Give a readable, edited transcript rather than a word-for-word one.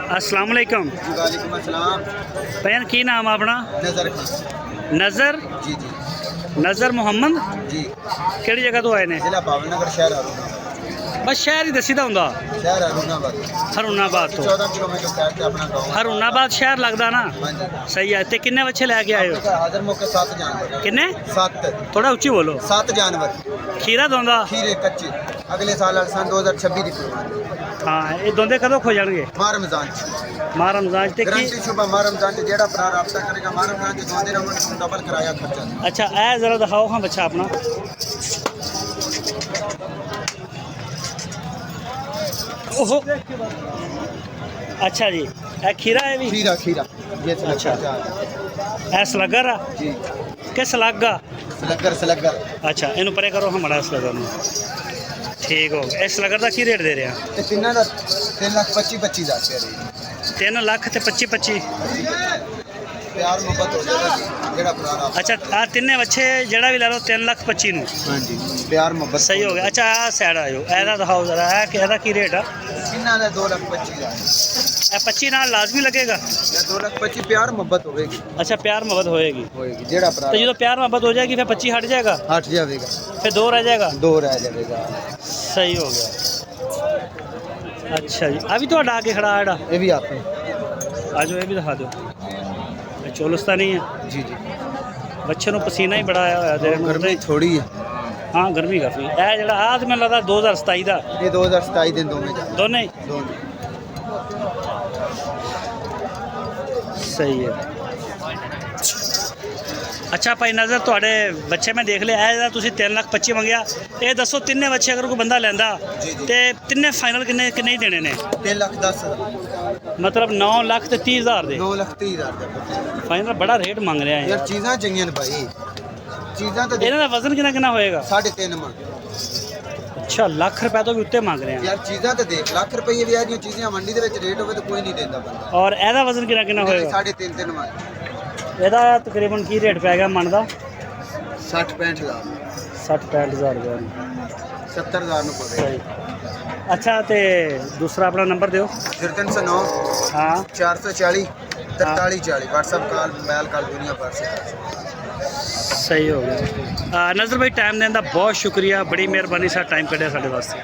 अस्सलाम वालेकुम। वालेकुम अस्सलाम। भैया की नाम है अपना? नजर खान। नज़र जी जी नज़र मोहम्मद जी। किहड़ी जगह तो आए ने? जिला भावनगर शहर अरुणाबाद। बस शहर ही दसी दा हुंदा। शहर अरुणाबाद हरुणाबाद तो 14 किलोमीटर साइड से अपना गांव है। हरुणाबाद शहर लगदा ना? हाँ जी। सही है। ते किन्ने बच्चे लैके आए हो? अपने घर हाजिर मौके 7 जानवर। किन्ने? 7 थोड़ा उच्ची बोलो। 7 जानवर। खीरा दोंदा? खीरे कच्चे अगले साल सन 2026 की कुर्बानी। हाँ ये दोंदे कदों खो जाएंगे? माह रमजान माह रमजान ते की? गारंटी शुभ माह रमजान से जेड़ा अपना राब्ता करेगा माह रमजान के दोंदे रमन डबल किराया खर्चा। अच्छा ए जरा दिखाओ हाँ बच्चा अपना। ओहो अच्छा जी ए खीरा है भी? खीरा खीरा ये अच्छा। अच्छा ए सलगर आ जी। कि सलागा? सलगर सलगर। अच्छा इनू परे करो हमारा सलगर नू। ठीक हो गया। इस सलगर का की रेट दे रहे हैं? ते तिन्ना दा 3,25,25 हज़ार 3 लाख ते 25 प्यार मोहब्बत हो जाएगा जेड़ा अपना राब्ता। अच्छा आ तिन्ने बच्चे जेड़ा भी ला लो 3,25,000 नू। हाँ जी प्यार मोहब्बत सही हो गया। अच्छा आ साइड आयो एदा दिखाओ जरा है कि एदा की रेट है? किन्ना दा 2,25,000 ए 25 नाल लाजमी लगेगा? या 2,25,000 प्यार मोहब्बत होगी। अच्छा प्यार मोहब्बत होएगी जेड़ा अपना तो जो प्यार मोहब्बत हो जाएगी फिर 25 हट जाएगा हट जाएगा फिर 2 रह जाएगा। 2 रह जाएगा। सही हो गया। अच्छा जी अभी तो आके खड़ा है एड़ा ये भी आपने आज ये भी दिखा दो। ये चोलस्ता नहीं है जी जी। बच्चे ਨੂੰ पसीना ही बड़ा आया होया तेरे ਨੂੰ। गर्मी थोड़ी है। हाँ गर्मी काफ़ी है ਜਿਹੜਾ ਆਹ ਤੇ ਮੈਨੂੰ ਲੱਗਦਾ 2027 ਦਾ ये 2027 दिन दोनों जा ਦੋਨੇ ਹੀ? दोनों ਸਹੀ ਹੈ। ਅੱਛਾ ਭਾਈ ਨਜ਼ਰ ਤੁਹਾਡੇ ਬੱਚੇ ਮੈਂ ਦੇਖ ਲਿਆ ਇਹ ਜਿਹੜਾ ਤੁਸੀਂ 3,25,000 ਮੰਗਿਆ ਇਹ ਦੱਸੋ ਤਿੰਨੇ ਬੱਚੇ ਅਗਰ ਕੋਈ ਬੰਦਾ ਲੈਂਦਾ ਤੇ ਤਿੰਨੇ ਫਾਈਨਲ ਕਿੰਨੇ ਕਿੰਨੇ ਹੀ ਦੇਣੇ ਨੇ? 3,10,000 ਮਤਲਬ 9 ਲੱਖ ਤੇ 30,000 ਦੇ 9,30,000 ਦਾ ਫਾਈਨਲ ਬੜਾ ਰੇਟ ਮੰਗ ਰਿਹਾ ਹੈ यार चीज़ां चाहिए ने भाई चीज़ां तो ਇਹਨਾਂ ਦਾ ਵਜ਼ਨ ਕਿੰਨਾ ਕਿੰਨਾ ਹੋਏਗਾ? 3.5 मन। ਅੱਛਾ ਲੱਖ ਰੁਪਏ ਤੋਂ ਵੀ ਉੱਤੇ ਮੰਗ ਰਹੇ ਆ यार चीज़ां तो देख लाख रुपये भी आ चीज़ें मंडी ਦੇ ਵਿੱਚ ਰੇਟ ਹੋਵੇ ਤਾਂ ਕੋਈ ਨਹੀਂ ਦਿੰਦਾ ਬੰਦਾ। ਔਰ ਇਹਦਾ ਵਜ਼ਨ ਕਿੰਨਾ ਕਿੰਨਾ ਹੋਏਗਾ? 3.5 मन। ਇਹਦਾ ਤਕਰੀਬਨ ਕੀ ਰੇਟ ਪੈ ਗਿਆ ਮਣ ਦਾ? 60-65,000 60-65,000 ਰੁਪਏ ਨੂੰ। 70,000 ਨੂੰ ਪਵੇ। ਸਹੀ। ਅੱਛਾ ਤੇ ਦੂਸਰਾ ਆਪਣਾ ਨੰਬਰ ਦਿਓ। 0309 ਹਾਂ 440 4340 व्हाट्सएप कॉल मोबाइल कॉल दुनिया भर से। ਸਹੀ ਹੋ ਗਿਆ। ਨਜ਼ਰ ਭਾਈ ਟਾਈਮ ਦੇਣ ਦਾ ਬਹੁਤ ਸ਼ੁਕਰੀਆ ਬੜੀ ਮਿਹਰਬਾਨੀ ਸਾਡਾ ਟਾਈਮ ਕੱਢਿਆ ਸਾਡੇ ਵਾਸਤੇ।